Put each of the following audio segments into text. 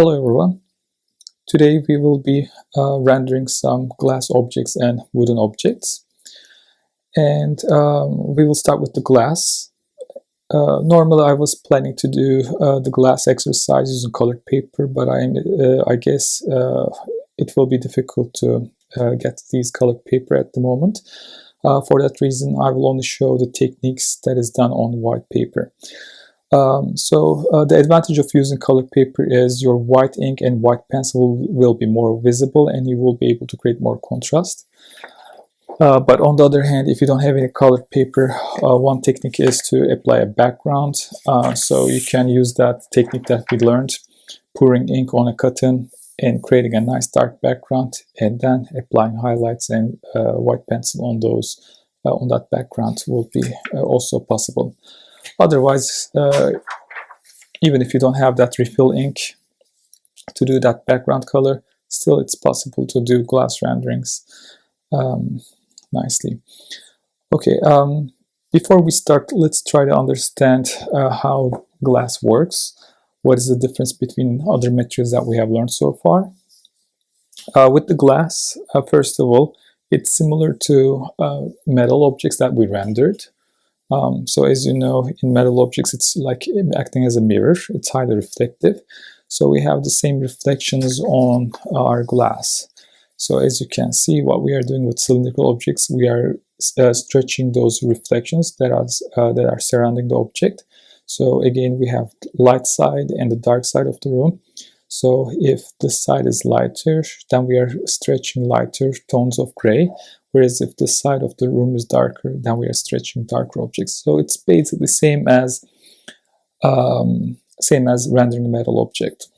Hello everyone. Today we will be rendering some glass objects and wooden objects, and we will start with the glass. Normally I was planning to do the glass exercise using colored paper, but I guess it will be difficult to get these colored paper at the moment. For that reason, I will only show the techniques that is done on white paper. The advantage of using colored paper is your white ink and white pencil will be more visible and you will be able to create more contrast. But on the other hand, if you don't have any colored paper, one technique is to apply a background. So you can use that technique that we learned, pouring ink on a cotton and creating a nice dark background, and then applying highlights and white pencil on on that background will be also possible. Otherwise, even if you don't have that refill ink to do that background color, still it's possible to do glass renderings nicely. Okay, before we start, let's try to understand how glass works. What is the difference between other materials that we have learned so far? With the glass, first of all, it's similar to metal objects that we rendered. So as you know, in metal objects, it's like acting as a mirror. It's highly reflective. So we have the same reflections on our glass. So as you can see, what we are doing with cylindrical objects, we are stretching those reflections that are surrounding the object. So again, we have light side and the dark side of the room. So if this side is lighter, then we are stretching lighter tones of gray. Whereas if the side of the room is darker, then we are stretching darker objects. So it's basically same as rendering a metal object.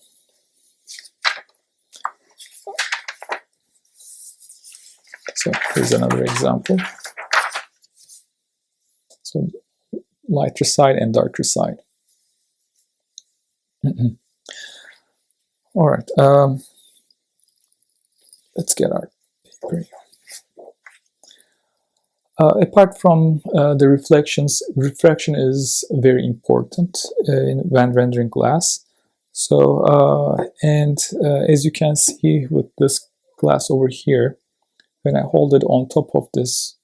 So here's another example. So lighter side and darker side. All right, let's get our paper. Apart from the reflections, refraction is very important when rendering glass. So, as you can see with this glass over here, when I hold it on top of this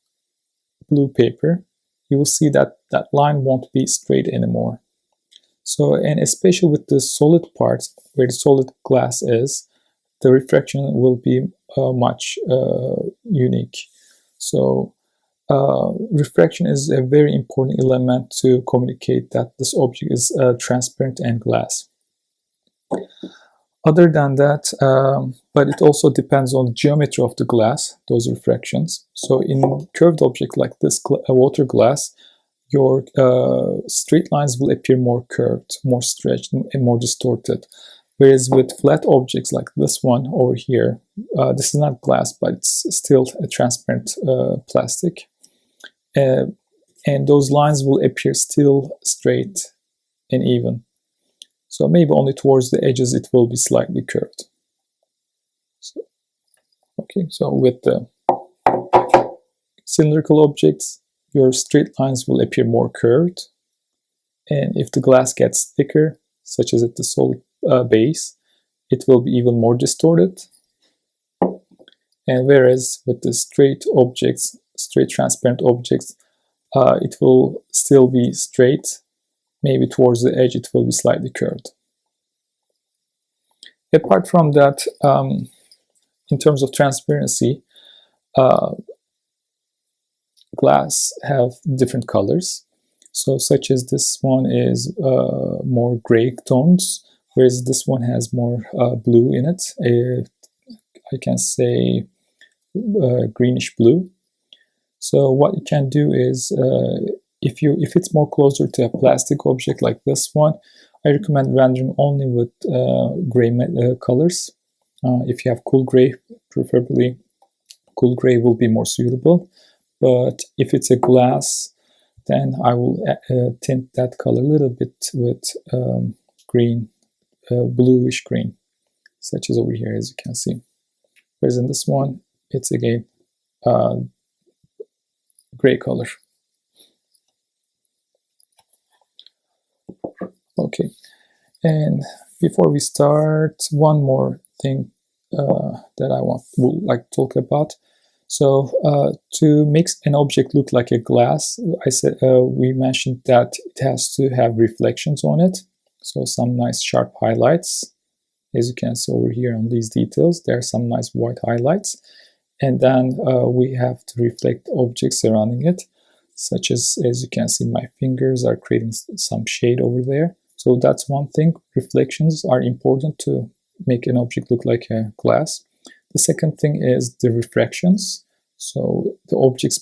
blue paper, you will see that that line won't be straight anymore. So, and especially with the solid parts, where the solid glass is, the refraction will be much unique. So, refraction is a very important element to communicate that this object is transparent and glass. Other than that, but it also depends on the geometry of the glass, those refractions. So in curved object like this water glass, your straight lines will appear more curved, more stretched, and more distorted. Whereas with flat objects like this one over here, this is not glass, but it's still a transparent plastic. And those lines will appear still straight and even. So maybe only towards the edges it will be slightly curved. So, okay, so with the cylindrical objects, your straight lines will appear more curved. And if the glass gets thicker, such as at the solid base, it will be even more distorted. And whereas with the straight objects, straight transparent objects, it will still be straight. Maybe towards the edge it will be slightly curved. Apart from that, in terms of transparency, glass have different colors. So such as this one is more gray tones, whereas this one has more blue in it. I can say greenish blue. So what you can do is, if it's more closer to a plastic object like this one, I recommend rendering only with gray colors. If you have cool gray, preferably cool gray will be more suitable. But if it's a glass, then I will tint that color a little bit with green, bluish green, such as over here, as you can see. Whereas in this one, it's again gray color. Okay, and Before we start, one more thing that I would like to talk about. So to make an object look like a glass, we mentioned that it has to have reflections on it. So some nice sharp highlights. As you can see over here on these details, there are some nice white highlights. And then we have to reflect objects surrounding it, such as you can see, my fingers are creating some shade over there. So that's one thing. Reflections are important to make an object look like a glass. The second thing is the refractions. So the objects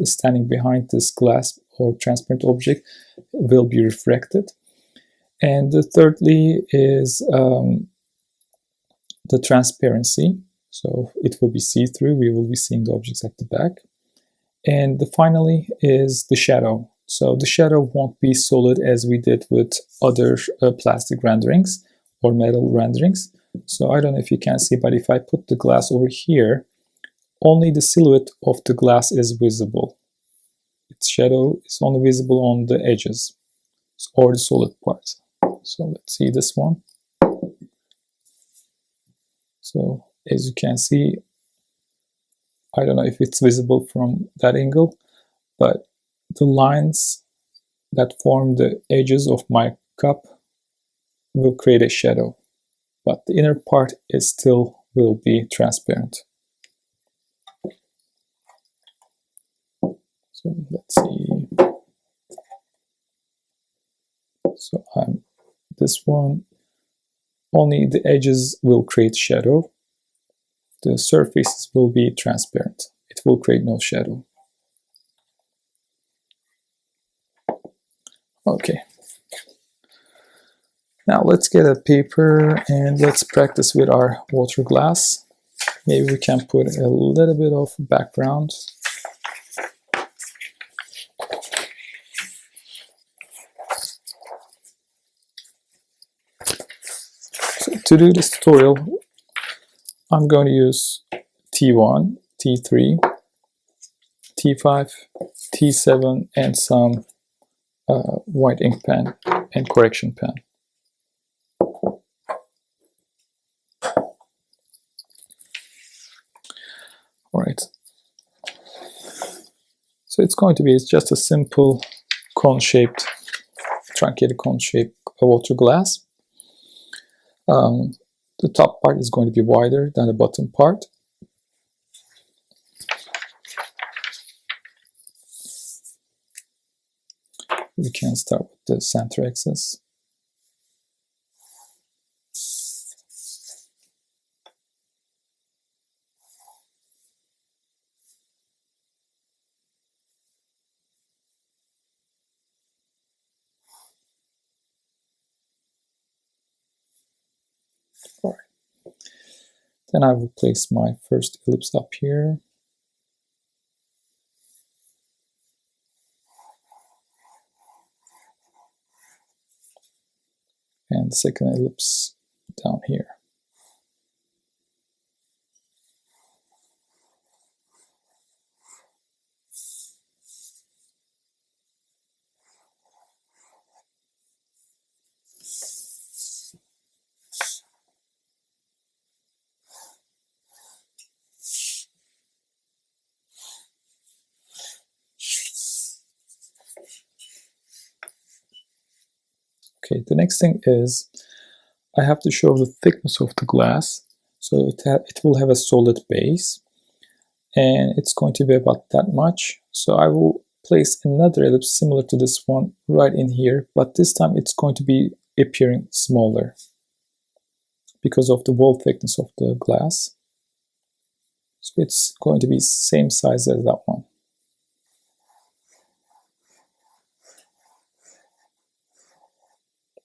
standing behind this glass or transparent object will be refracted. And thirdly is the transparency. So it will be see-through. We will be seeing the objects at the back. And finally is the shadow. So the shadow won't be solid as we did with other plastic renderings or metal renderings. So I don't know if you can see, but if I put the glass over here, only the silhouette of the glass is visible. Its shadow is only visible on the edges or the solid part. So let's see this one. So as you can see, I don't know if it's visible from that angle, but the lines that form the edges of my cup will create a shadow, but the inner part is still will be transparent. So let's see. So this one, only the edges will create shadow. The surfaces will be transparent. It will create no shadow. Okay. Now let's get a paper and let's practice with our water glass. Maybe we can put a little bit of background. So to do this tutorial, I'm going to use T1, T3, T5, T7, and some white ink pen and correction pen. All right. So it's going to be just a simple cone-shaped, truncated cone-shaped water glass. The top part is going to be wider than the bottom part. We can start with the center axis. All right. Then I will place my first ellipse up here. And the second ellipse down here. Okay, the next thing is I have to show the thickness of the glass. So it will have a solid base, and it's going to be about that much. So I will place another ellipse similar to this one right in here, but this time it's going to be appearing smaller because of the wall thickness of the glass. So it's going to be same size as that one.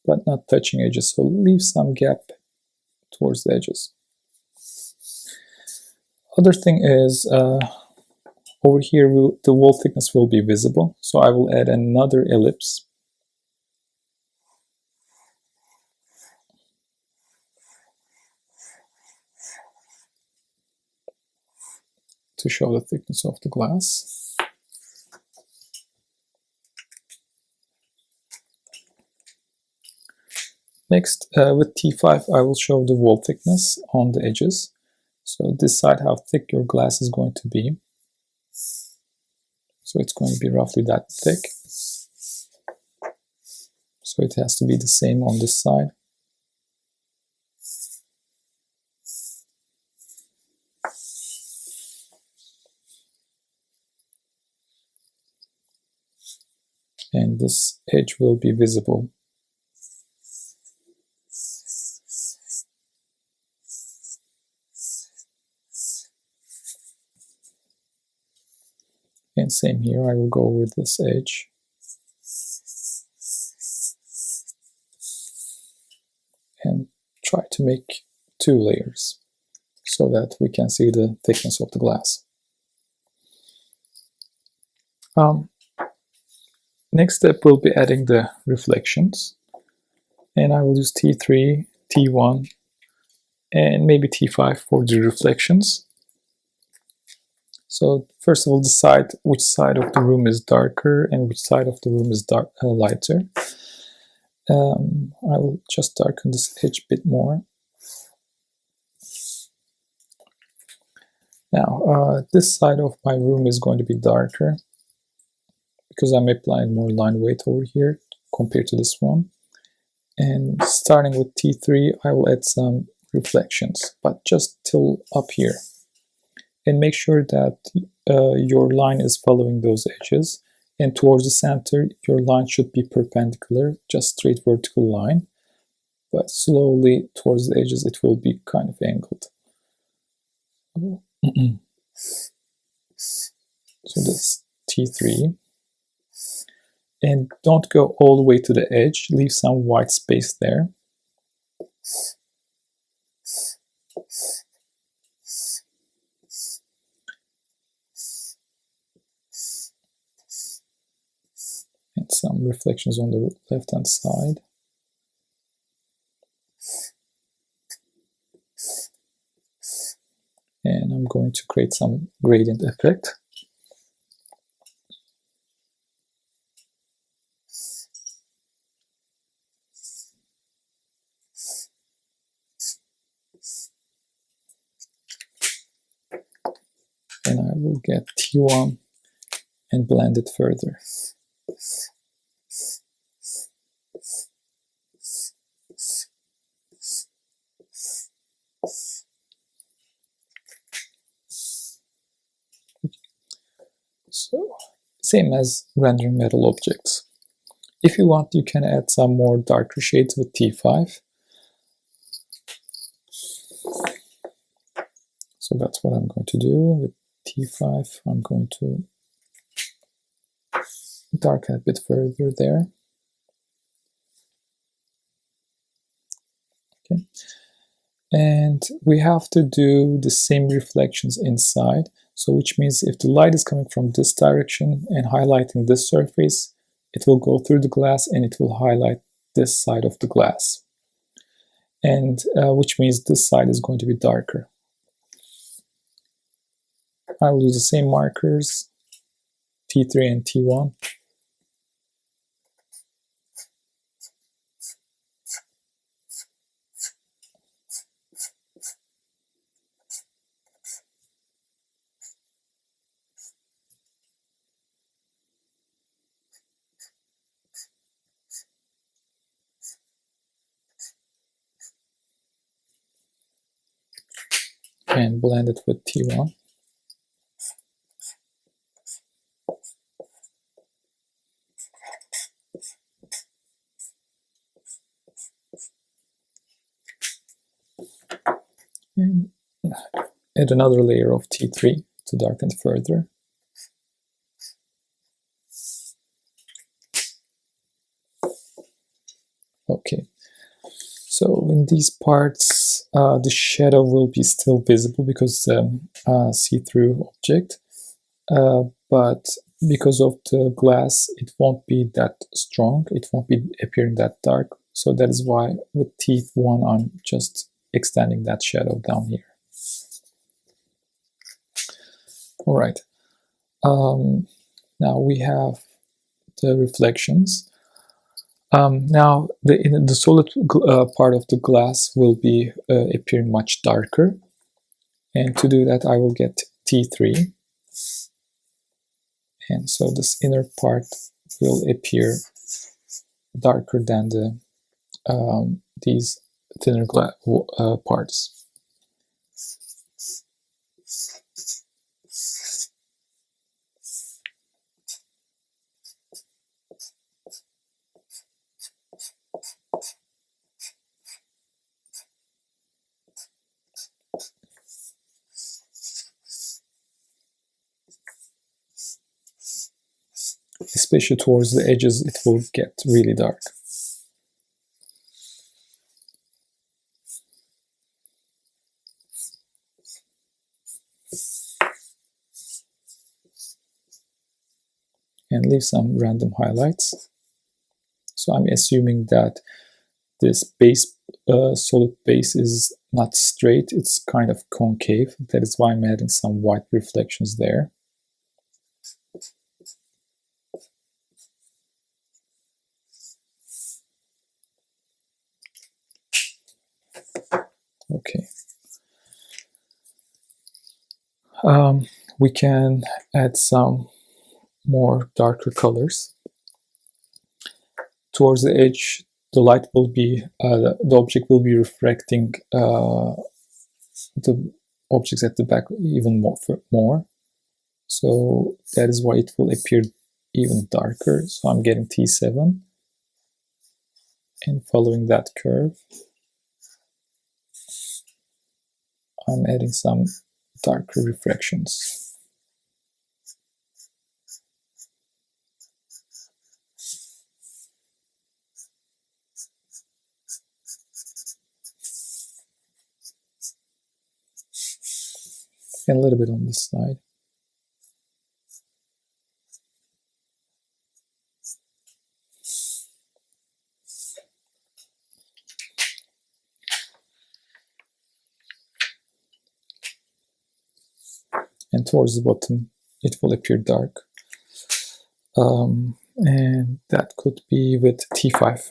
But not touching edges, so leave some gap towards the edges. Other thing is over here the wall thickness will be visible, so I will add another ellipse. To show the thickness of the glass. Next, with T5, I will show the wall thickness on the edges. So decide how thick your glass is going to be. So it's going to be roughly that thick. So it has to be the same on this side. And this edge will be visible. And same here, I will go over this edge. And try to make 2 layers so that we can see the thickness of the glass. Next step will be adding the reflections. And I will use T3, T1, and maybe T5 for the reflections. So first of all, decide which side of the room is darker and which side of the room is lighter. I will just darken this edge a bit more. Now, this side of my room is going to be darker because I'm applying more line weight over here compared to this one. And starting with T3, I will add some reflections, but just till up here. And make sure that your line is following those edges. And towards the center, your line should be perpendicular, just straight vertical line. But slowly towards the edges, it will be kind of angled. So that's T3. And don't go all the way to the edge, leave some white space there. And some reflections on the left hand side. And I'm going to create some gradient effect. And I will get T1 and blend it further. So, same as rendering metal objects. If you want, you can add some more darker shades with T5. So that's what I'm going to do with T5. I'm going to darken a bit further there. Okay. And we have to do the same reflections inside. So which means if the light is coming from this direction and highlighting this surface, it will go through the glass and it will highlight this side of the glass. And which means this side is going to be darker. I will use the same markers, T3 and T1. And blend it with T1. And add another layer of T3 to darken it further. Okay, so in these parts, the shadow will be still visible because see-through object, but because of the glass, it won't be that strong. It won't be appearing that dark. So that is why with T1, I'm just extending that shadow down here. All right. Now we have the reflections. Now the solid part of the glass will be appearing much darker, and to do that I will get T3, and so this inner part will appear darker than these thinner parts. Especially towards the edges, it will get really dark. And leave some random highlights. So I'm assuming that this base, solid base, is not straight, it's kind of concave. That is why I'm adding some white reflections there. Okay. We can add some more darker colors. Towards the edge, the light will be, the object will be refracting the objects at the back even more. So that is why it will appear even darker. So I'm getting T7, and following that curve, I'm adding some darker refractions. And a little bit on this side. And towards the bottom, it will appear dark. And that could be with T5.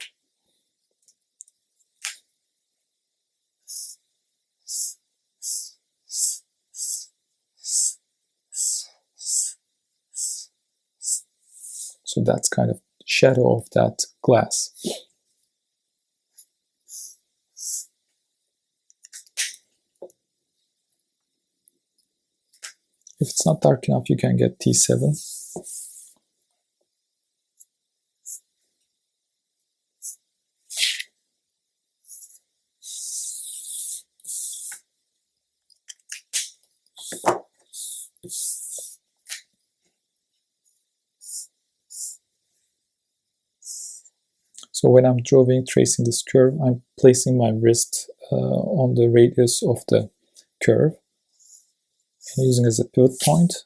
So that's kind of shadow of that glass. If it's not dark enough, you can get T7. So when I'm tracing this curve, I'm placing my wrist on the radius of the curve and using it as a pivot point.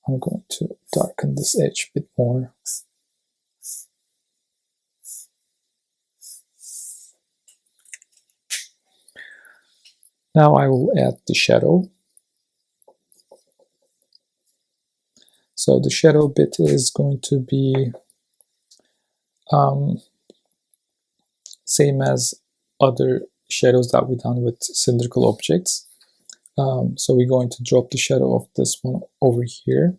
I'm going to darken this edge a bit more. Now I will add the shadow. So the shadow bit is going to be same as other shadows that we've done with cylindrical objects. So we're going to drop the shadow of this one over here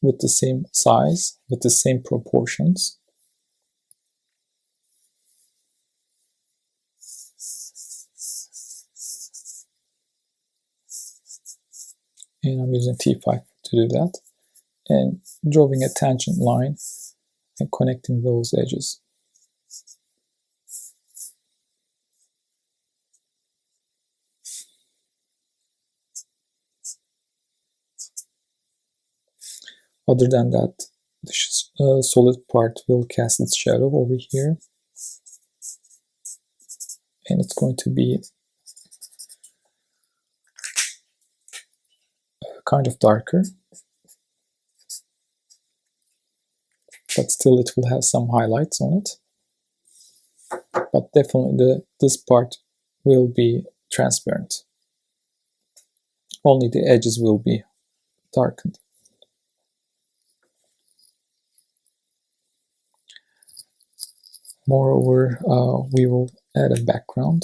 with the same size, with the same proportions. And I'm using T5 to do that. And drawing a tangent line and connecting those edges. Other than that, the solid part will cast its shadow over here. And it's going to be kind of darker. But still it will have some highlights on it. But definitely this part will be transparent. Only the edges will be darkened. Moreover, we will add a background.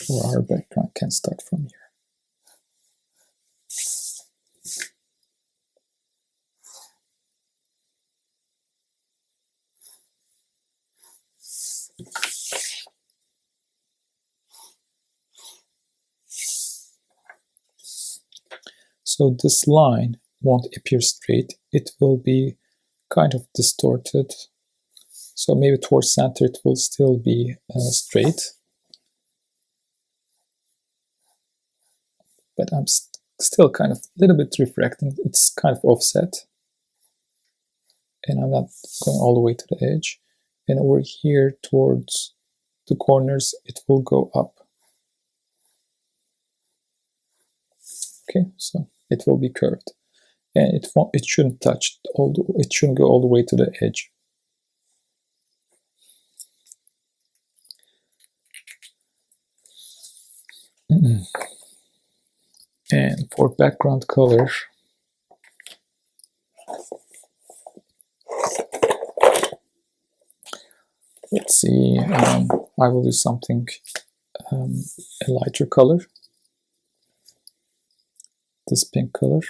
Or our background can start from here. So this line won't appear straight, it will be kind of distorted. So maybe towards center it will still be straight. But I'm still kind of a little bit refracting, it's kind of offset. And I'm not going all the way to the edge. And over here towards the corners, it will go up. Okay, so it will be curved. And it shouldn't touch it shouldn't go all the way to the edge. And for background color, let's see, I will do something a lighter color, this pink color.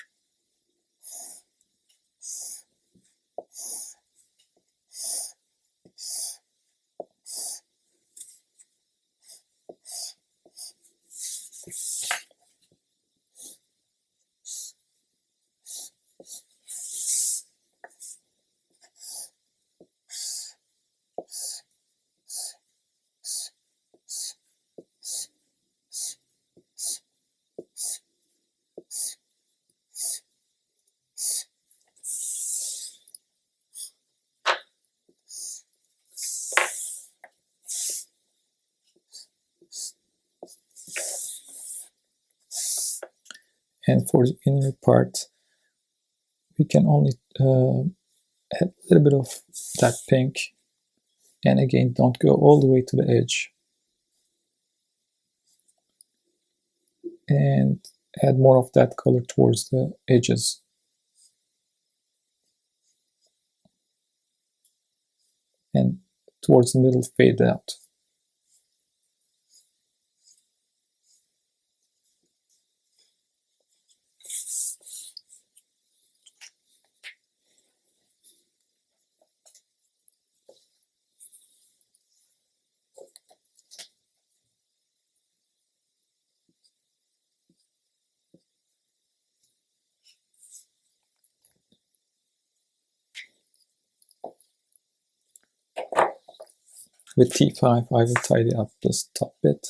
And for the inner part, we can only add a little bit of that pink. And again, don't go all the way to the edge. And add more of that color towards the edges. And towards the middle, fade out. With T5, I will tidy up this top bit.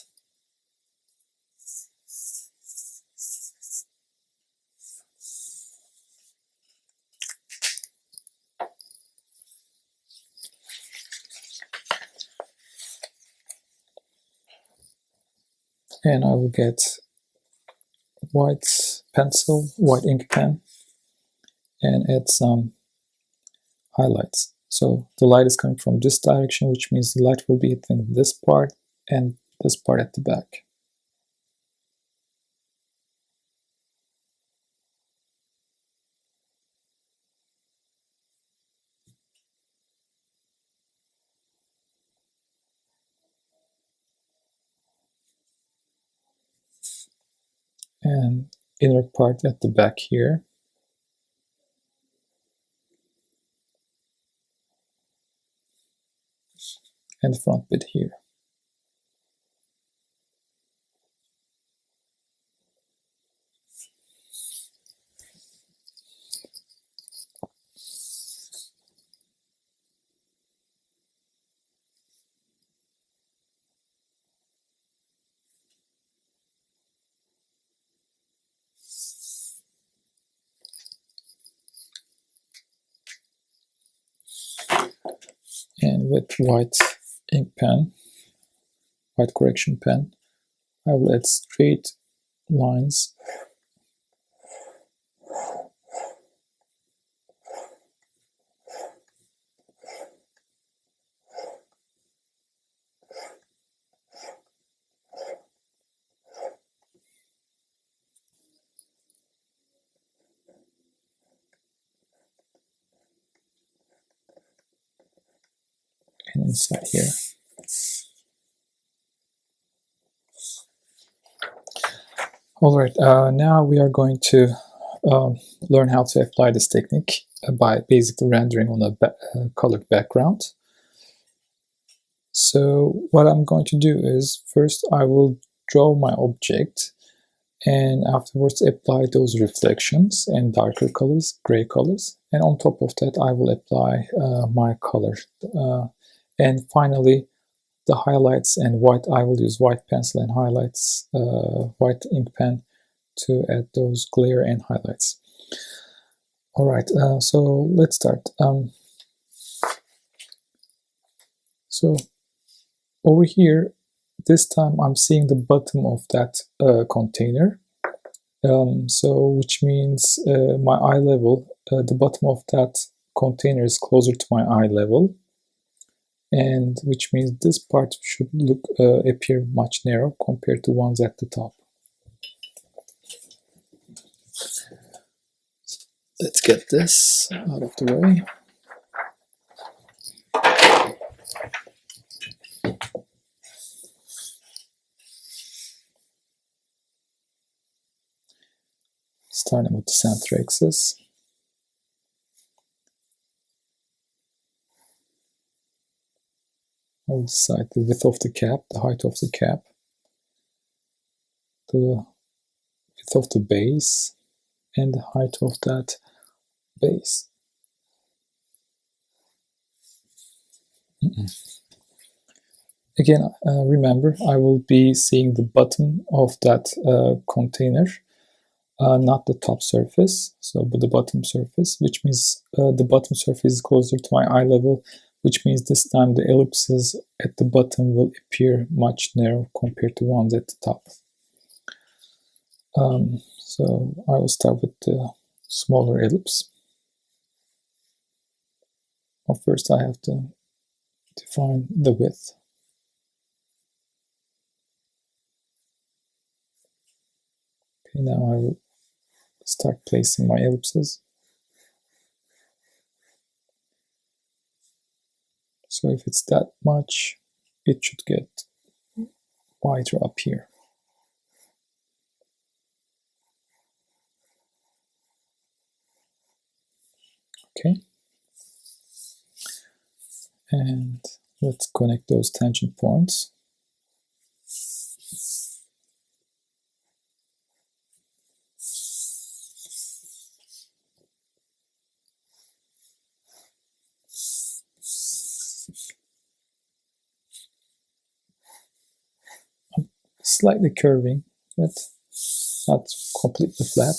And I will get white pencil, white ink pen, and add some highlights. So the light is coming from this direction, which means the light will be hitting this part and this part at the back. And inner part at the back here. And the front bit here. And with white ink pen, white correction pen, I will add straight lines inside here. Alright, now we are going to learn how to apply this technique by basically rendering on a colored background. So what I'm going to do is, first I will draw my object and afterwards apply those reflections and darker colors, gray colors, and on top of that I will apply my color. And finally the highlights and white, I will use white pencil and highlights, white ink pen to add those glare and highlights. Alright, so let's start. So over here, this time I'm seeing the bottom of that container. So which means my eye level, the bottom of that container is closer to my eye level, and which means this part should appear much narrower compared to ones at the top. Let's get this out of the way. Starting with the center axis. I will decide the width of the cap, the height of the cap, the width of the base, and the height of that base. Again, remember, I will be seeing the bottom of that container, not the top surface, but the bottom surface, which means the bottom surface is closer to my eye level, which means this time the ellipses at the bottom will appear much narrower compared to ones at the top. So I will start with the smaller ellipse. Well, first I have to define the width. Okay, now I will start placing my ellipses. So if it's that much, it should get wider up here. Okay. And let's connect those tangent points. I'm slightly curving, but not completely flat.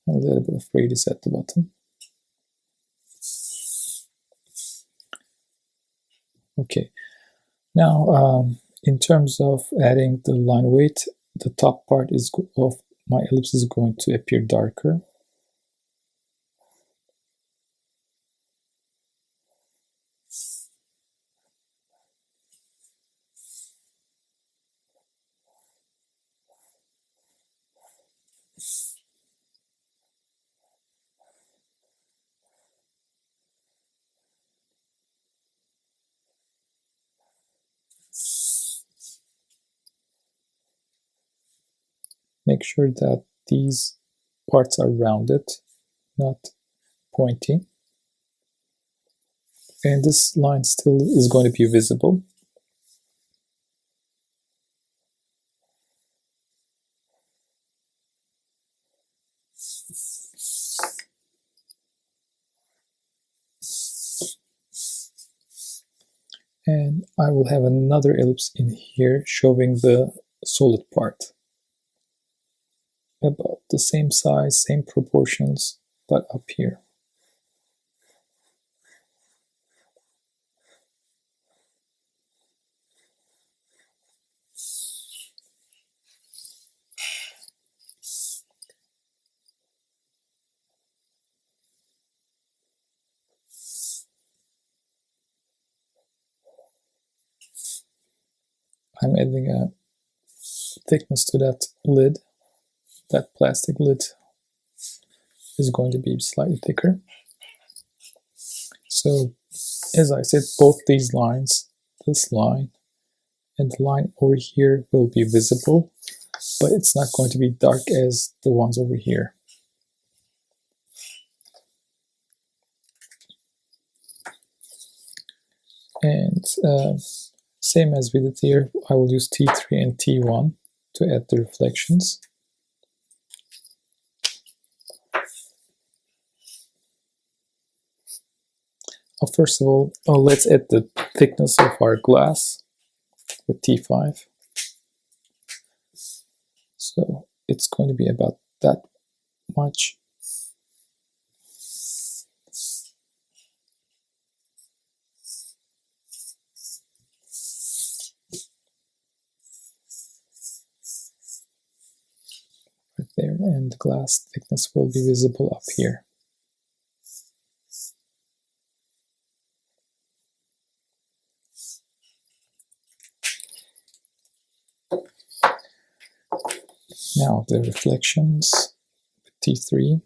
A little bit of radius at the bottom. Okay, now in terms of adding the line weight, the top part of my ellipse is going to appear darker. Make sure that these parts are rounded, not pointy. And this line still is going to be visible. And I will have another ellipse in here showing the solid part. About the same size, same proportions, but up here. I'm adding a thickness to that lid, that plastic lid. is going to be slightly thicker. So as I said, both these lines, this line and the line over here, will be visible, but it's not going to be dark as the ones over here. And same as we did here, I will use T3 and T1 to add the reflections. First of all, let's add the thickness of our glass with T5. So it's going to be about that much. Right there, and the glass thickness will be visible up here. Now the reflections, T3.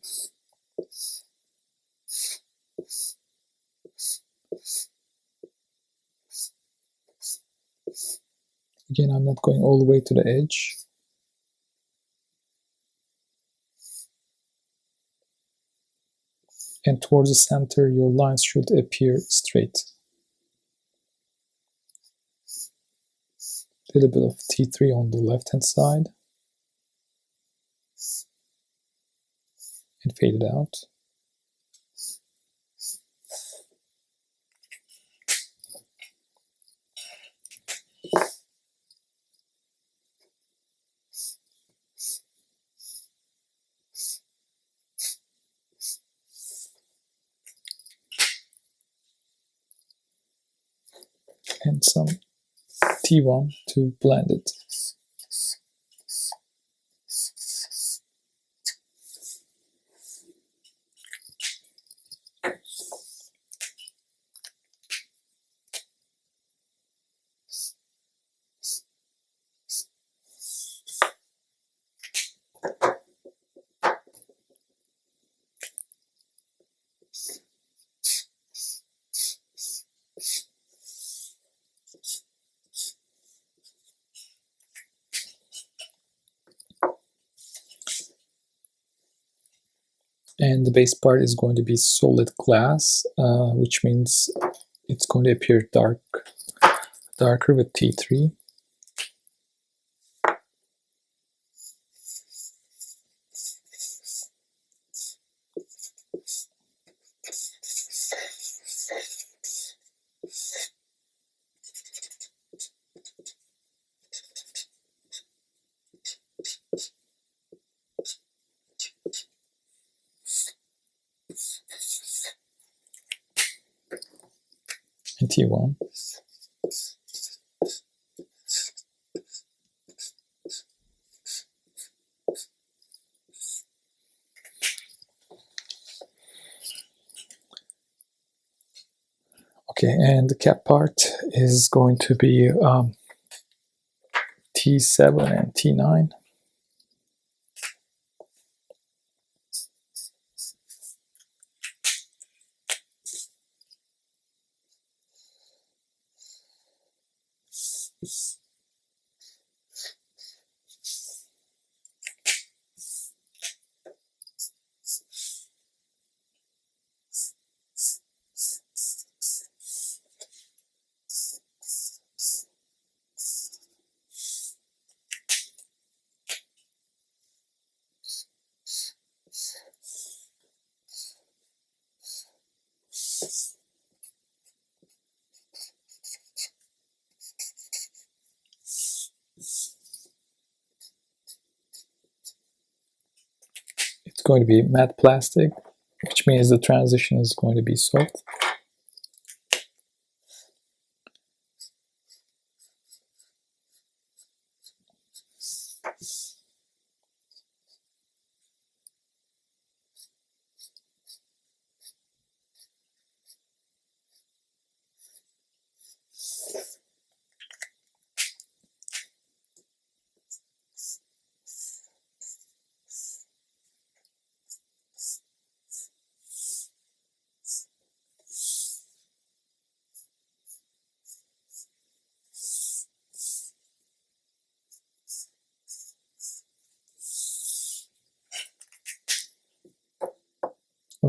Again, I'm not going all the way to the edge. And towards the center, your lines should appear straight. A little bit of T3 on the left-hand side. And fade it out. And some T1 to blend it. And the base part is going to be solid glass, which means it's going to appear darker with T3. And T1. Okay, and the cap part is going to be T7 and T9. It's going to be matte plastic, which means the transition is going to be soft.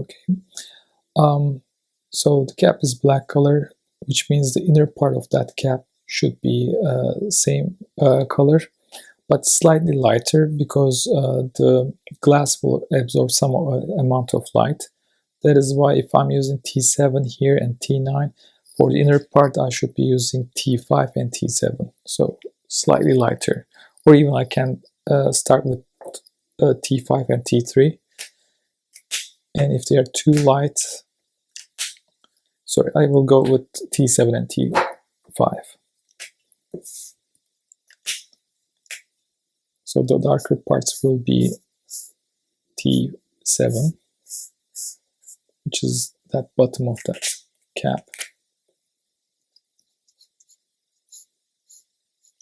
Okay. So the cap is black color, which means the inner part of that cap should be same color, but slightly lighter, because the glass will absorb some amount of light. That is why if I'm using T7 here and T9, for the inner part I should be using T5 and T7, so slightly lighter. Or even I can start with T5 and T3, and if they are too light, sorry, I will go with T7 and T5. So the darker parts will be T7, which is that bottom of that cap.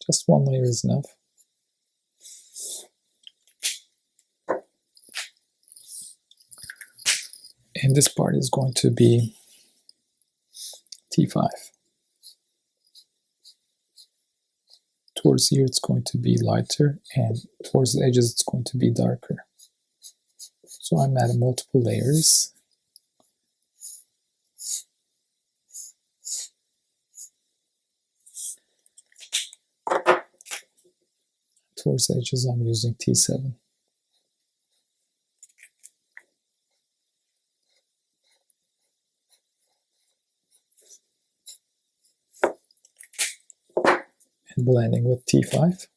Just one layer is enough. And this part is going to be T5. Towards here it's going to be lighter, and towards the edges it's going to be darker. So I'm adding multiple layers. Towards the edges I'm using T7. And blending with T5.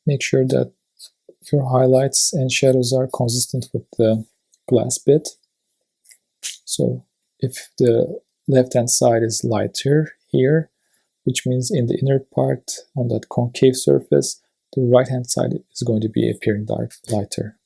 Make sure that your highlights and shadows are consistent with the glass bit. So if the left hand side is lighter here, which means in the inner part on that concave surface, the right hand side is going to be appearing lighter.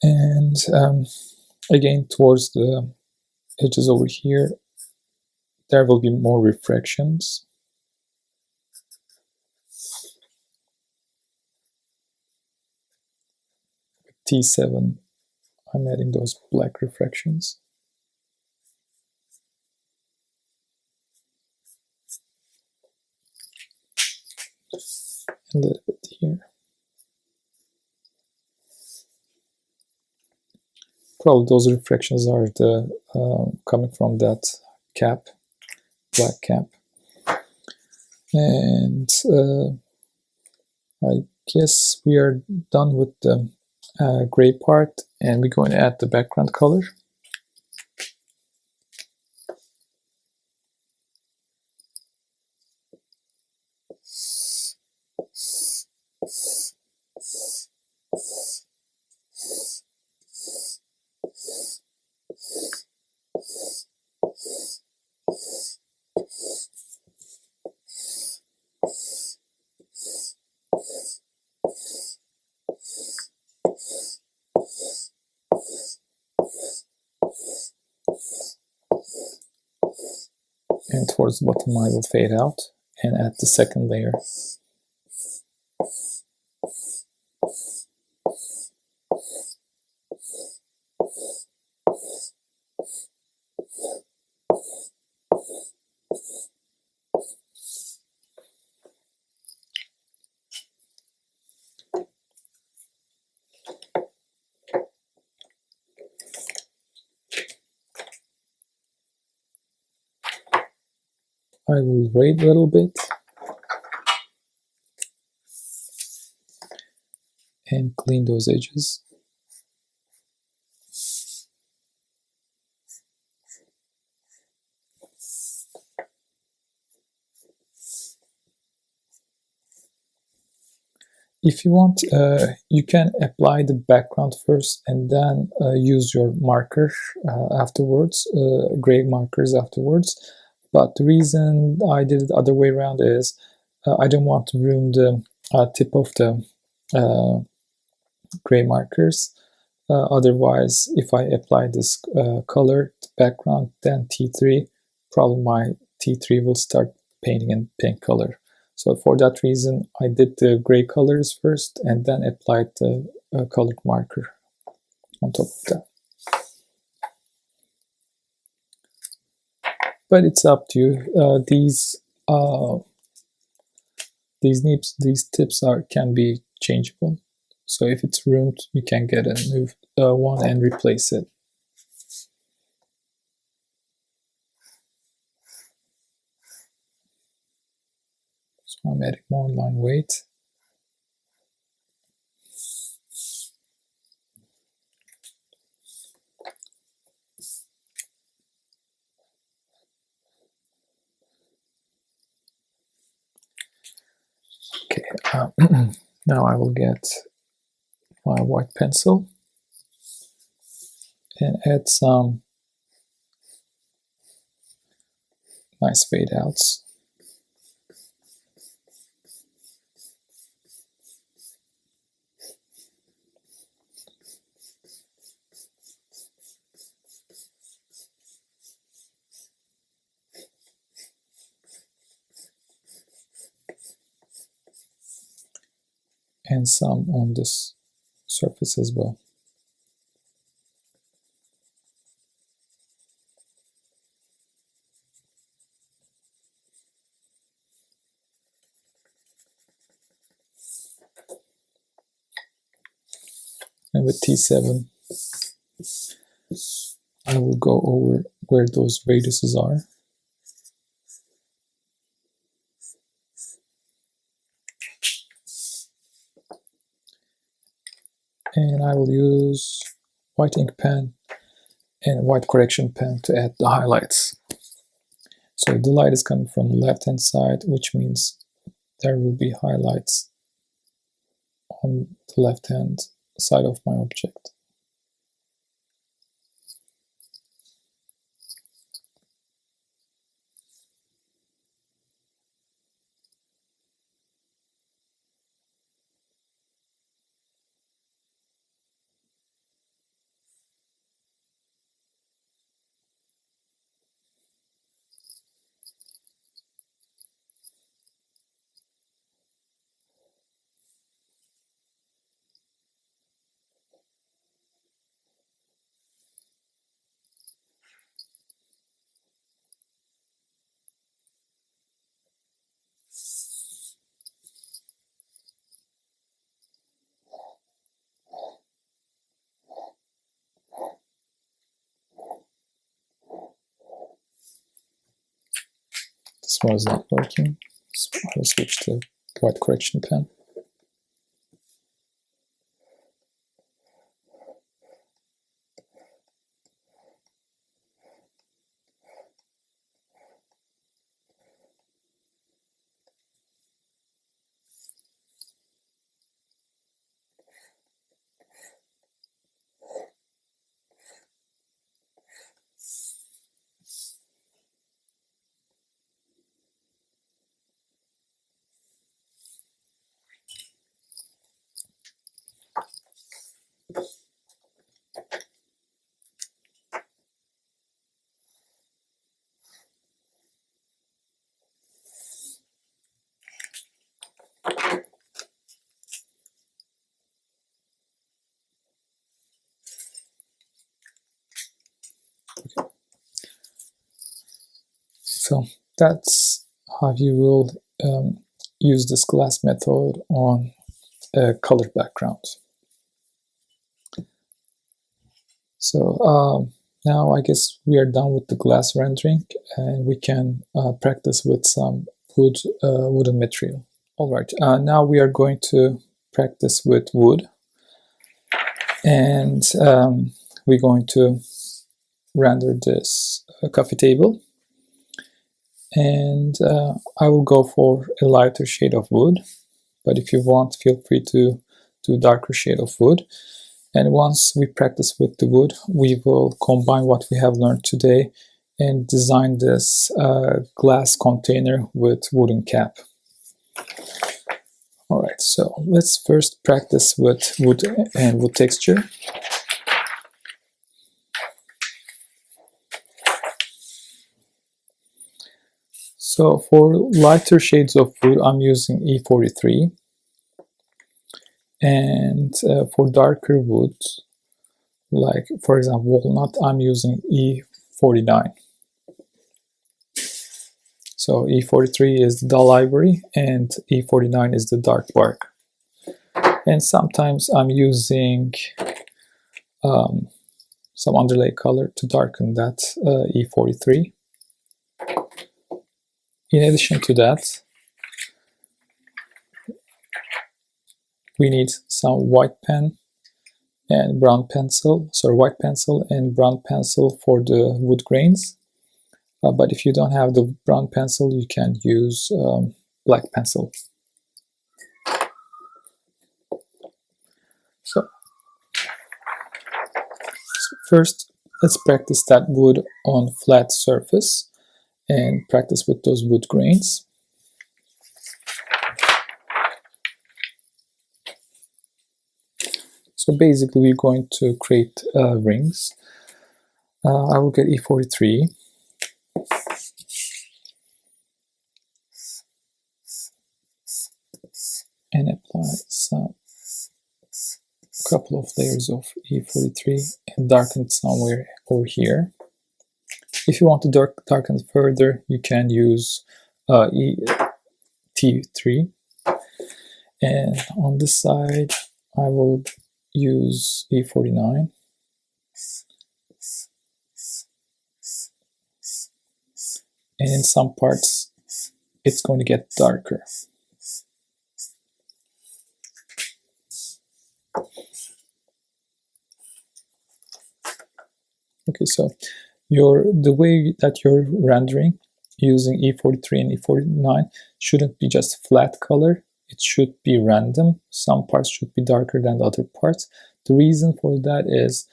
And again, towards the edges over here, there will be more refractions. With T7, I'm adding those black refractions. A little bit here. Probably those refractions are the coming from that cap, black cap. And I guess we are done with the gray part, and we're going to add the background color. And towards the bottom I will fade out and add the second layer. I will wait a little bit and clean those edges. If you want, you can apply the background first and then use your marker afterwards, gray markers afterwards. But the reason I did it the other way around is I don't want to ruin the tip of the gray markers. Otherwise, if I apply this color background, then T3, probably my T3 will start painting in pink color. So for that reason, I did the gray colors first and then applied the colored marker on top of that. But it's up to you. These tips can be changeable. So if it's ruined, you can get a new one and replace it. So I'm adding more line weight. Okay, now I will get my white pencil and add some nice fade outs. And some on this surface as well. And with T7, I will go over where those radiuses are. And I will use white ink pen and white correction pen to add the highlights. So the light is coming from the left hand side, which means there will be highlights on the left hand side of my object. This one is not working, so I will switch to white correction pen. So that's how you will use this glass method on a color background. So now I guess we are done with the glass rendering, and we can practice with some wooden material. Alright, now we are going to practice with wood, and we're going to render this coffee table, and I will go for a lighter shade of wood, but if you want, feel free to do a darker shade of wood. And once we practice with the wood, we will combine what we have learned today and design this glass container with wooden cap. Alright, so let's first practice with wood and wood texture. So for lighter shades of wood, I'm using E43, and for darker wood, like for example walnut, I'm using E49. So E43 is the dull ivory and E49 is the dark bark. And sometimes I'm using some underlay color to darken that E43. In addition to that, we need some white pen and brown pencil, sorry, white pencil and brown pencil for the wood grains. But if you don't have the brown pencil, you can use black pencil. So first, let's practice that wood on flat surface and practice with those wood grains. So basically we're going to create rings. I will get E43 and apply some couple of layers of E43 and darken it somewhere over here. If you want to darken it further, you can use T3. And on this side, I will use E49. And in some parts, it's going to get darker. Okay, so the way that you're rendering using E43 and E49 shouldn't be just flat color. It should be random. Some parts should be darker than the other parts. The reason for that is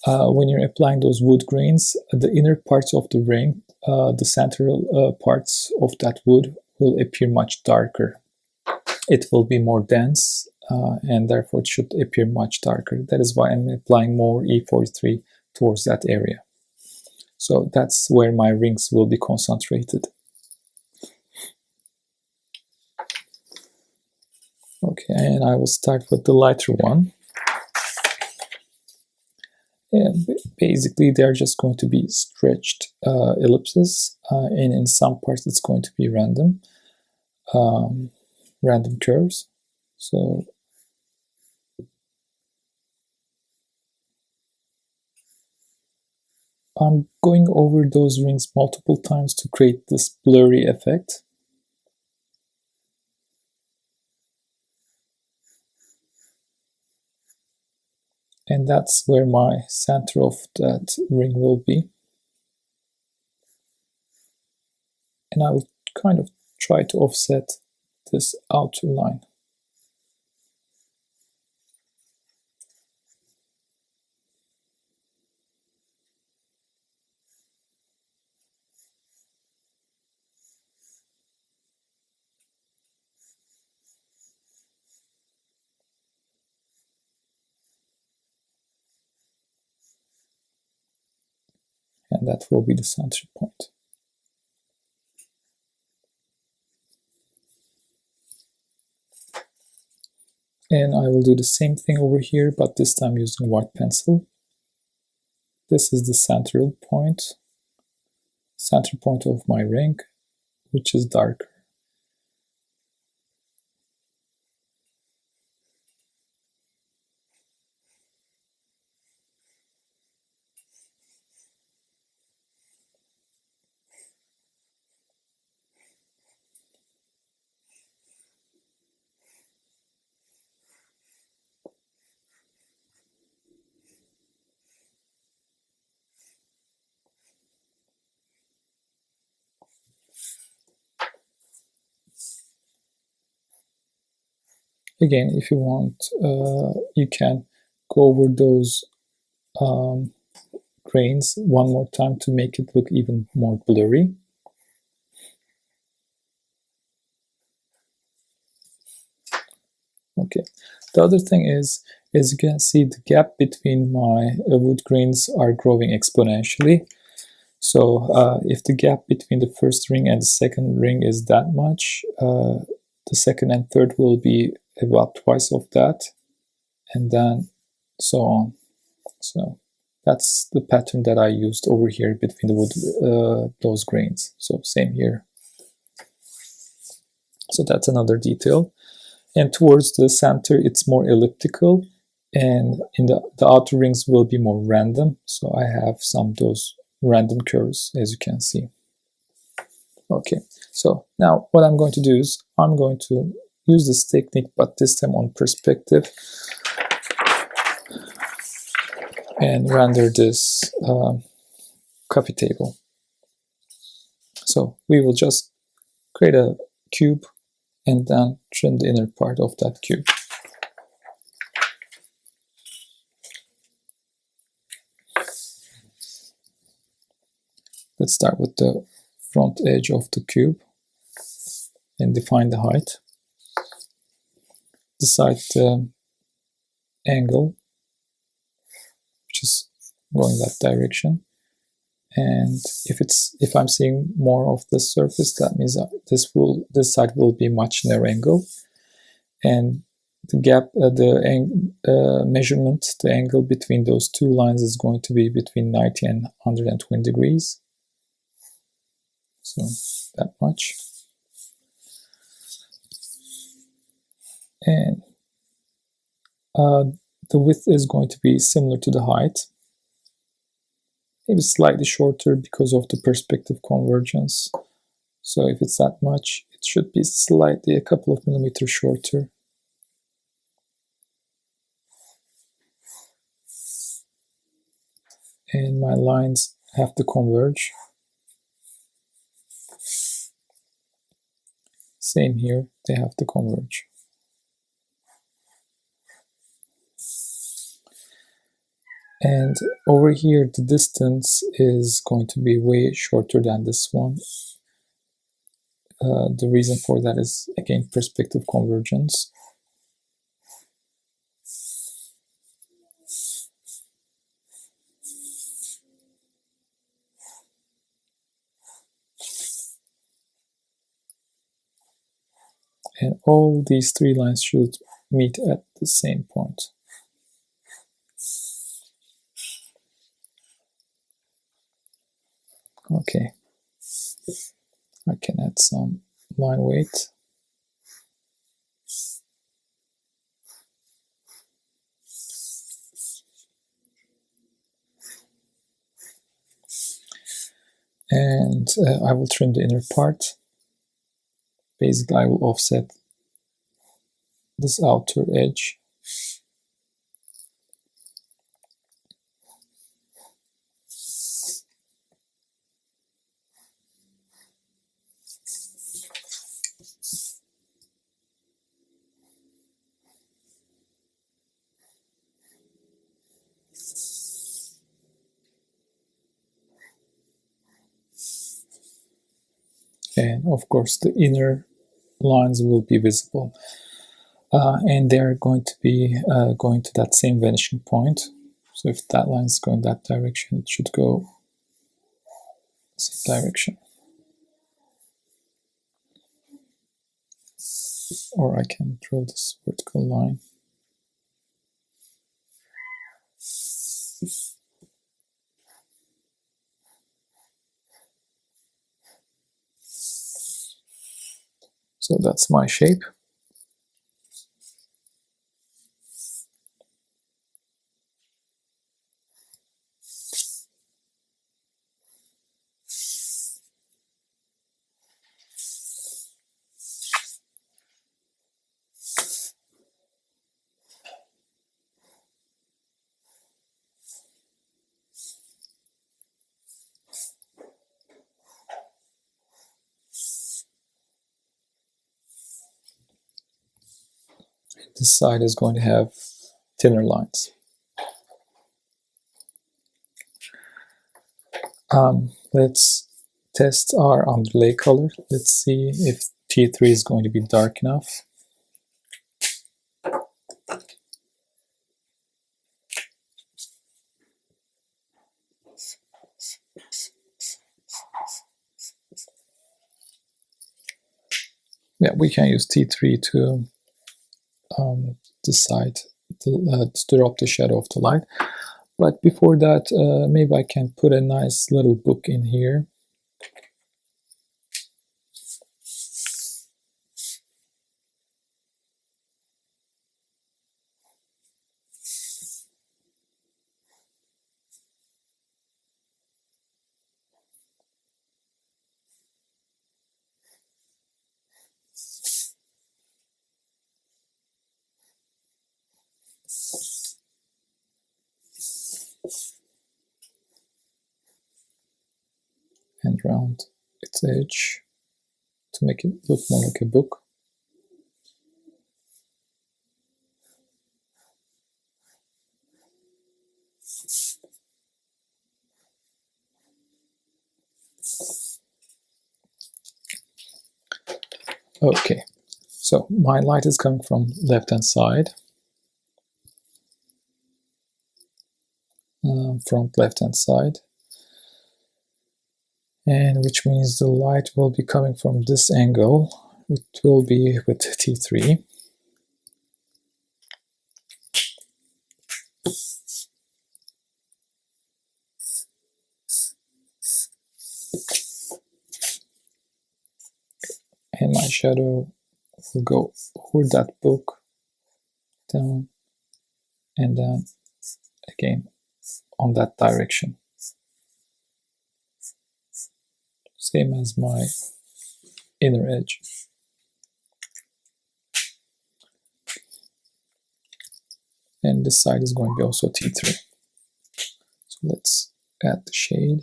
when you're applying those wood grains, the inner parts of the ring, the central parts of that wood will appear much darker. It will be more dense and therefore it should appear much darker. That is why I'm applying more E43 towards that area. So that's where my rings will be concentrated. Okay, and I will start with the lighter one. And basically they're just going to be stretched ellipses, and in some parts it's going to be random curves. So I'm going over those rings multiple times to create this blurry effect. And that's where my center of that ring will be. And I will kind of try to offset this outer line. And that will be the center point. And I will do the same thing over here, but this time using white pencil. This is the center point of my ring, which is darker. Again, if you want, you can go over those grains one more time to make it look even more blurry. Okay, the other thing is, as you can see, the gap between my wood grains are growing exponentially. So if the gap between the first ring and the second ring is that much, the second and third will be about twice of that, and then so on. So that's the pattern that I used over here between the wood, those grains. So same here. So that's another detail. And towards the center, it's more elliptical, and in the outer rings will be more random. So I have some of those random curves, as you can see. Okay, so now what I'm going to do is I'm going to use this technique, but this time on perspective, and render this coffee table. So we will just create a cube and then trim the inner part of that cube. Let's start with the front edge of the cube and define the height. Decide the angle, which is going that direction. And if I'm seeing more of the surface, that means this side will be much narrow angle, and the gap, measurement, the angle between those two lines is going to be between 90 and 120 degrees. So that much. And the width is going to be similar to the height. Maybe slightly shorter because of the perspective convergence. So if it's that much, it should be slightly a couple of millimeters shorter. And my lines have to converge. Same here, they have to converge. And over here, the distance is going to be way shorter than this one. The reason for that is, again, perspective convergence. And all these three lines should meet at the same point. Okay, I can add some line weight. And I will trim the inner part. Basically, I will offset this outer edge. And of course, the inner lines will be visible. And they're going to be going to that same vanishing point. So if that line is going that direction, it should go same direction. Or I can draw this vertical line. So that's my shape. This side is going to have thinner lines. Let's test our underlay color. Let's see if T3 is going to be dark enough. Yeah, we can use T3 to decide to drop the shadow of the light. But before that, maybe I can put a nice little book in here. And round its edge to make it look more like a book. Okay, so my light is coming from left hand side, front left hand side, and which means the light will be coming from this angle. It will be with T3. And my shadow will go over that book, down, and then again on that direction. Same as my inner edge. And this side is going to be also T3. So let's add the shade.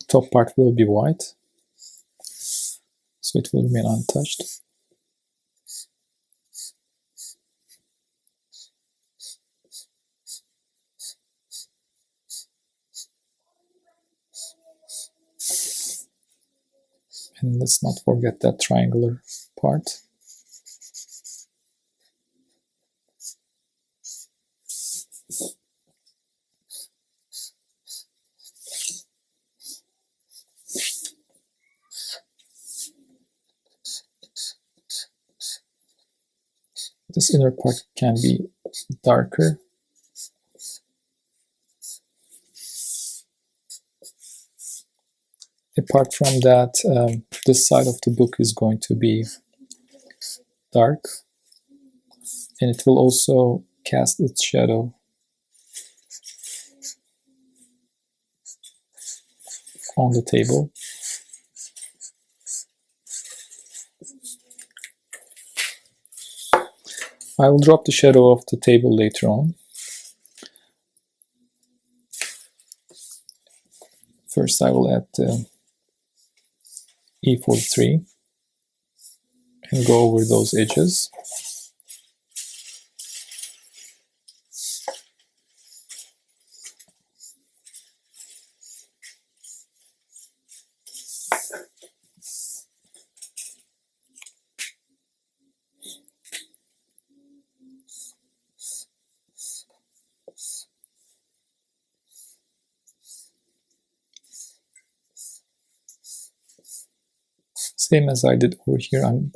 Top part will be white, so it will remain untouched. And let's not forget that triangular part. This inner part can be darker. Apart from that, this side of the book is going to be dark, and it will also cast its shadow on the table. I will drop the shadow of the table later on. First I will add the E43 and go over those edges. Same as I did over here, I'm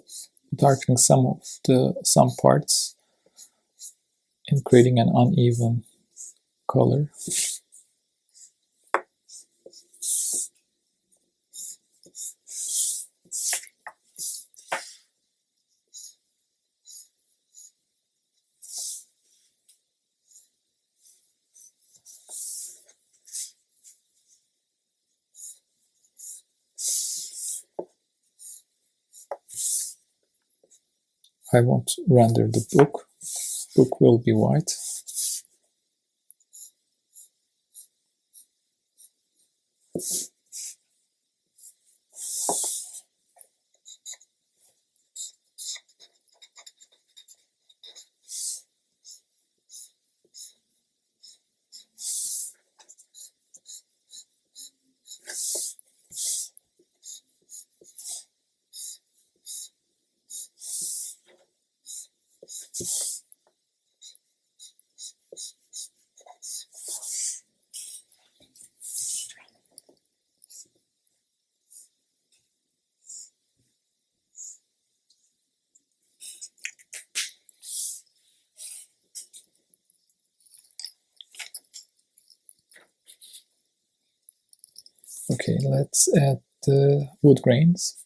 darkening some parts and creating an uneven color. I won't render the book. Book will be white. Okay, let's add the wood grains.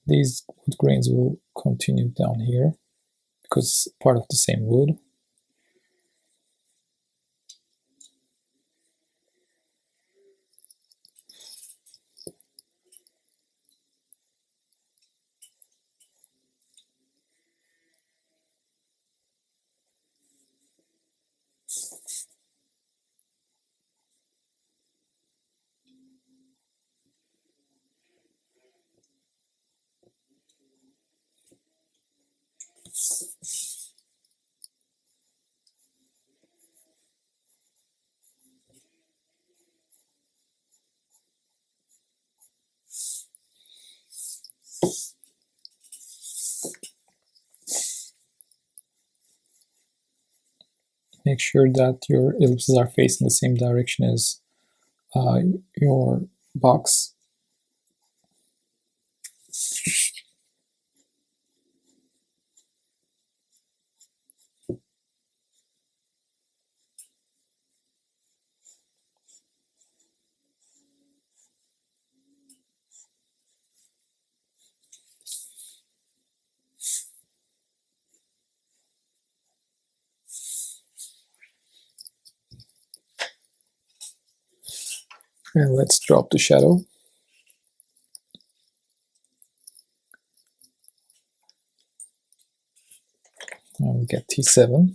These wood grains will continue down here because it's part of the same wood. Make sure that your ellipses are facing the same direction as your box. And let's drop the shadow. And we get T7.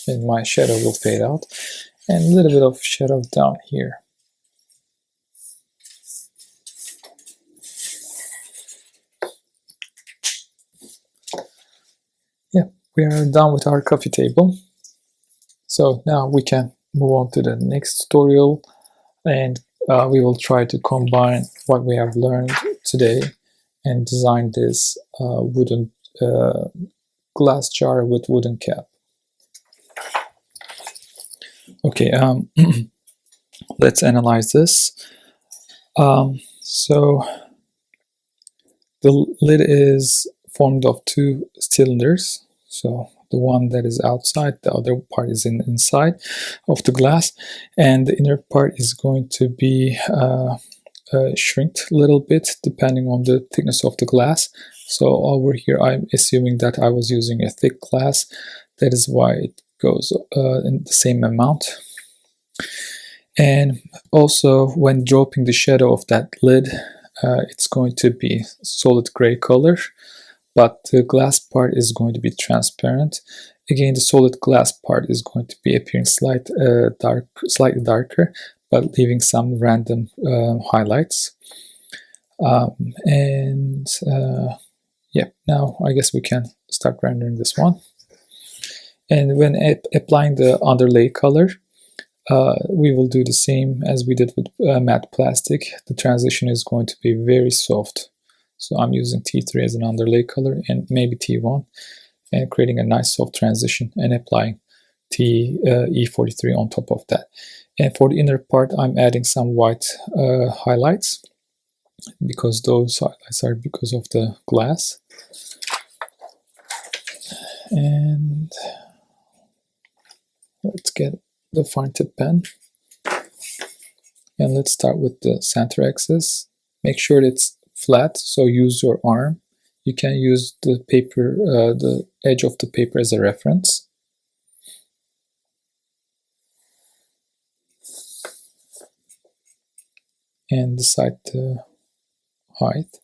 And my shadow will fade out. And a little bit of shadow down here. Yeah, we are done with our coffee table. So now we can move on to the next tutorial, and we will try to combine what we have learned today and design this wooden glass jar with wooden cap. Okay, let's analyze this. So the lid is formed of two cylinders. So the one that is outside, the other part is inside of the glass, and the inner part is going to be shrinked a little bit depending on the thickness of the glass. So over here I'm assuming that I was using a thick glass. That is why it goes in the same amount. And also when dropping the shadow of that lid, it's going to be solid gray color, but the glass part is going to be transparent. Again, the solid glass part is going to be appearing slightly darker, but leaving some random highlights. Yeah, now I guess we can start rendering this one. And when applying the underlay color, we will do the same as we did with matte plastic. The transition is going to be very soft. So I'm using T3 as an underlay color and maybe T1, and creating a nice soft transition and applying E43 on top of that. And for the inner part, I'm adding some white highlights, because those highlights are because of the glass. And let's get the fine tip pen, and let's start with the center axis. Make sure it's flat, so use your arm. You can use the paper, the edge of the paper as a reference. And decide the height.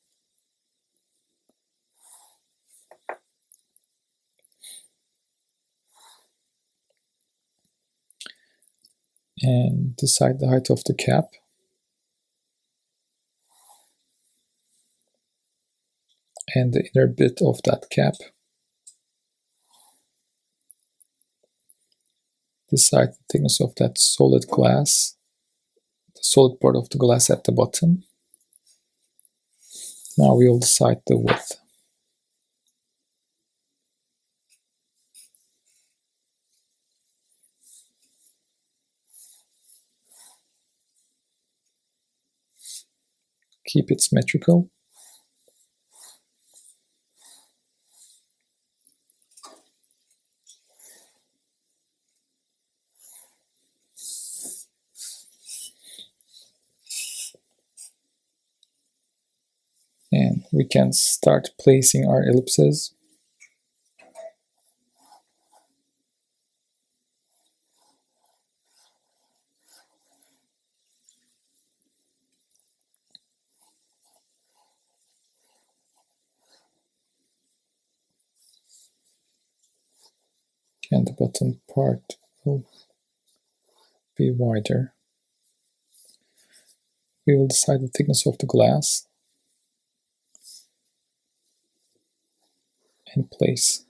And decide the height of the cap. And the inner bit of that cap. Decide the thickness of that solid glass, the solid part of the glass at the bottom. Now we will decide the width. Keep it symmetrical. And we can start placing our ellipses. And the bottom part will be wider. We will decide the thickness of the glass and place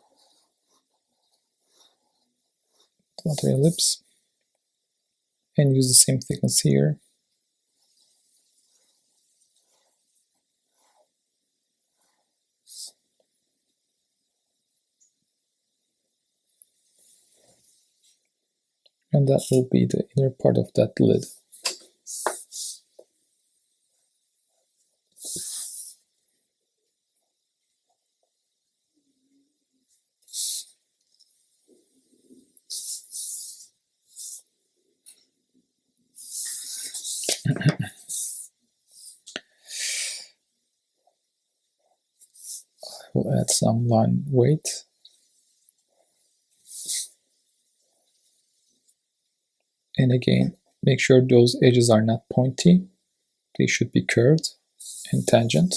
the other ellipse, and use the same thickness here. And that will be the inner part of that lid. We'll add some line weight. And again, make sure those edges are not pointy. They should be curved and tangent.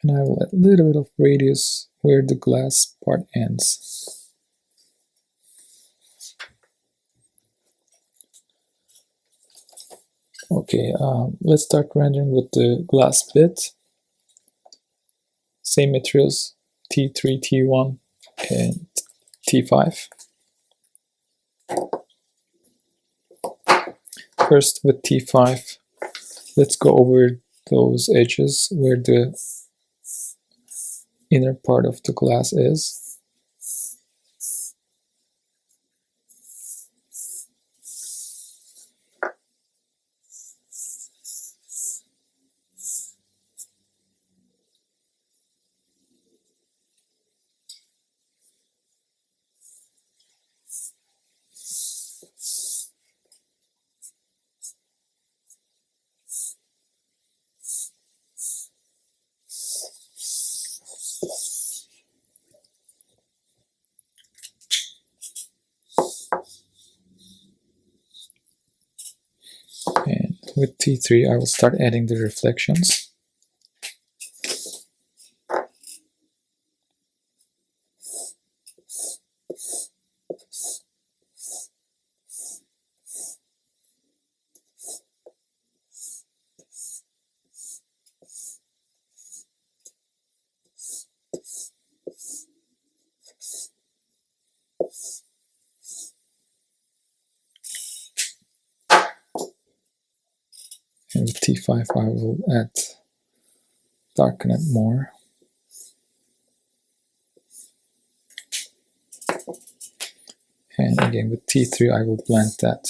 And I will add a little bit of radius where the glass part ends. Okay, let's start rendering with the glass bit. Same materials, T3, T1, and T5. First with T5, let's go over those edges where the inner part of the glass is. with T3 I will start adding the reflections. And with T5 I will darken it more. And again with T3 I will blend that.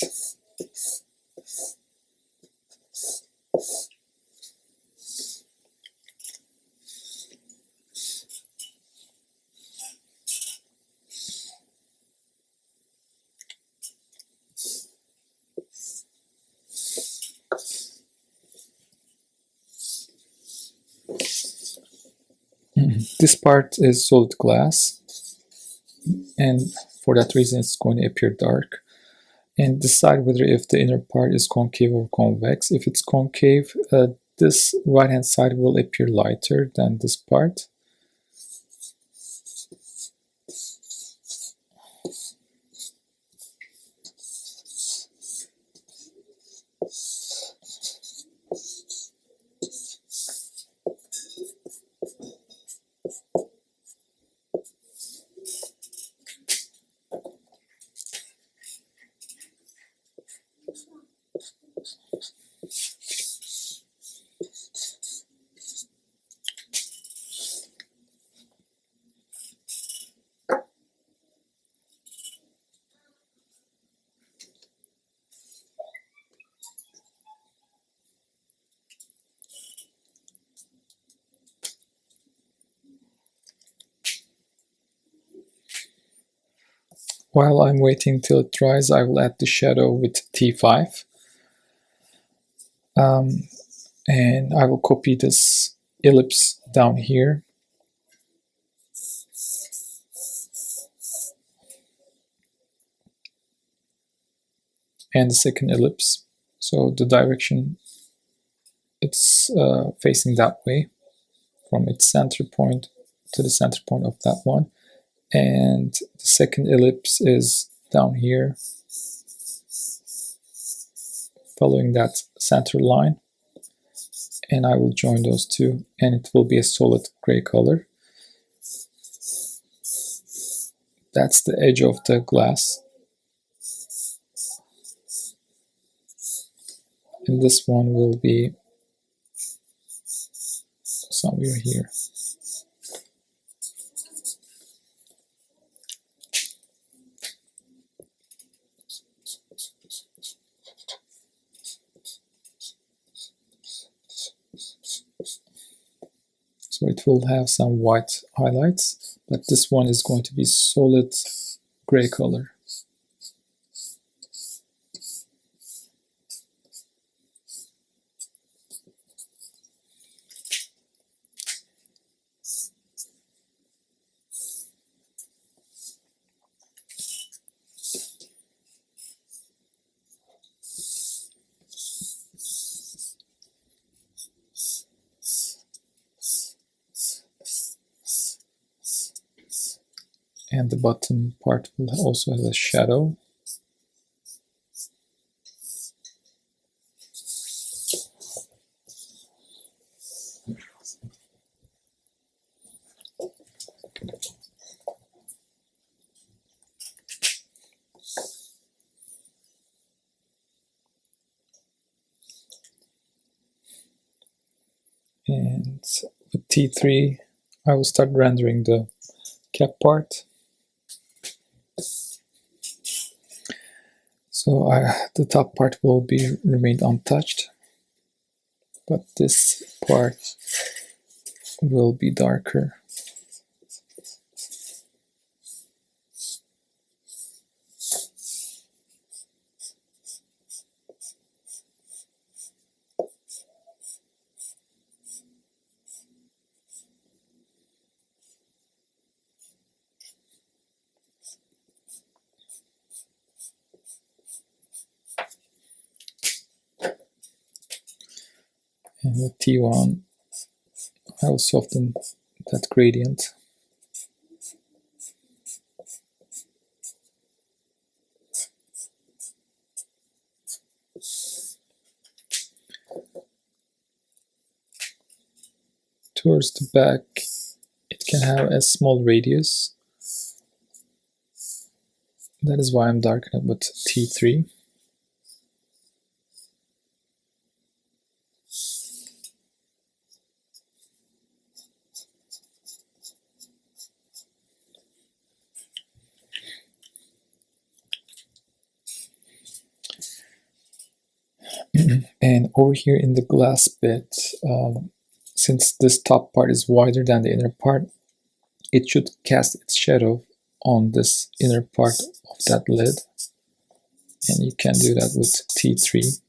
This part is solid glass, and for that reason it's going to appear dark. And decide whether if the inner part is concave or convex. If it's concave, this right hand side will appear lighter than this part. While I'm waiting till it dries, I will add the shadow with T5. And I will copy this ellipse down here. And the second ellipse. So the direction, it's facing that way, from its center point to the center point of that one. And the second ellipse is down here, following that center line. And I will join those two, and it will be a solid gray color. That's the edge of the glass. And this one will be somewhere here. So it will have some white highlights, but this one is going to be solid gray color. And the bottom part will also have a shadow. And with T3, I will start rendering the cap part. So the top part will be remained untouched, but this part will be darker. And with T1, I will soften that gradient. Towards the back, it can have a small radius. That is why I'm darkening with T3. And over here in the glass bit, since this top part is wider than the inner part, it should cast its shadow on this inner part of that lid. And you can do that with T3.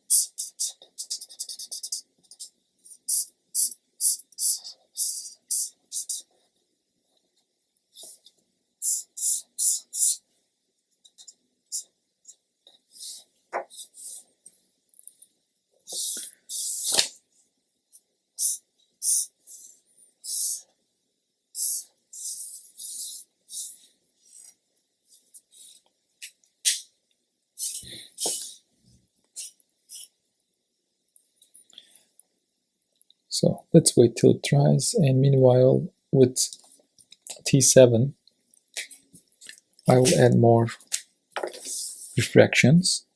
So let's wait till it dries, and meanwhile with T7 I will add more refractions.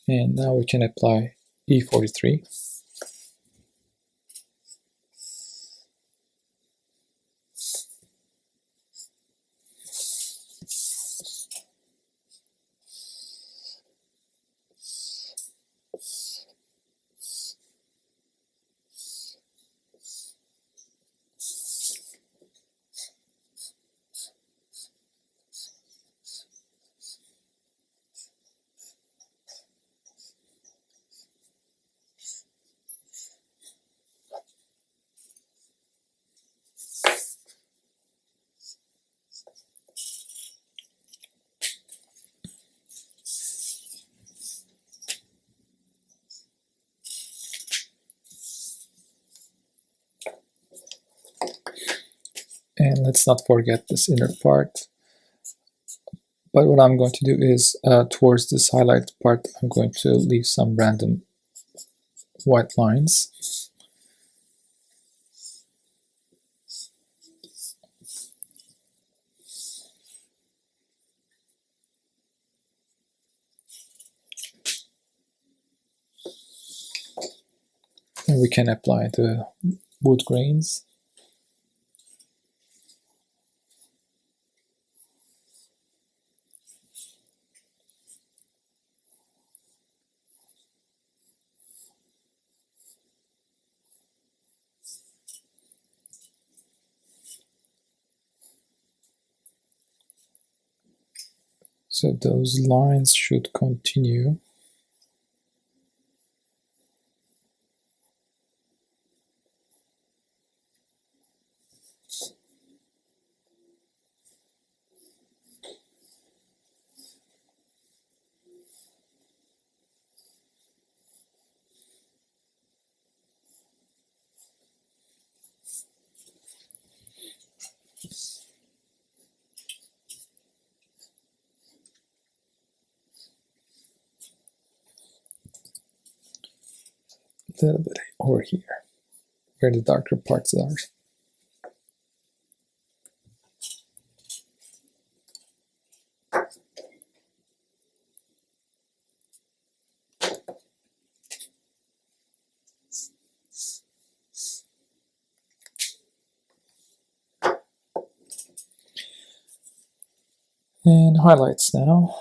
And now we can apply E43. And let's not forget this inner part. But what I'm going to do is, towards this highlighted part, I'm going to leave some random white lines. And we can apply the wood grains. So those lines should continue. A little bit over here, where the darker parts are. And highlights now.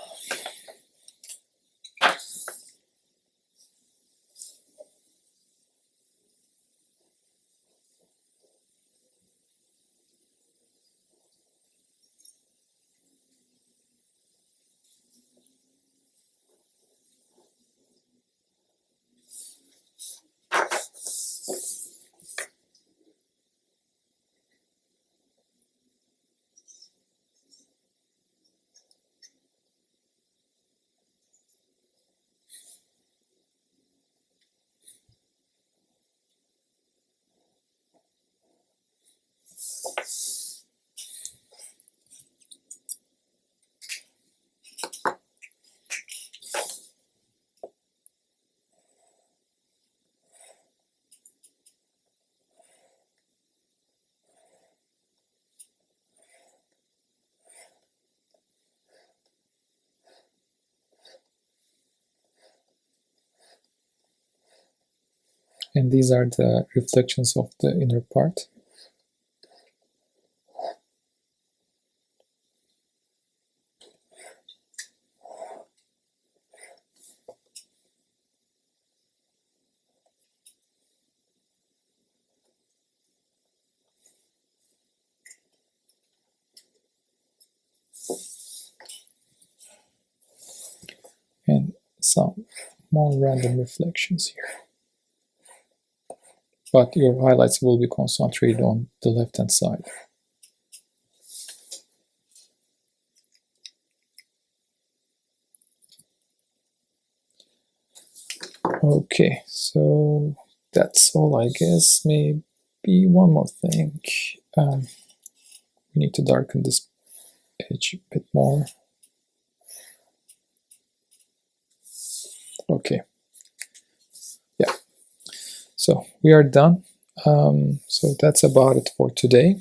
And these are the reflections of the inner part. And some more random reflections here. But your highlights will be concentrated on the left-hand side. Okay, so that's all, I guess. Maybe one more thing. We need to darken this edge a bit more. Okay. Yeah. So we are done. So that's about it for today.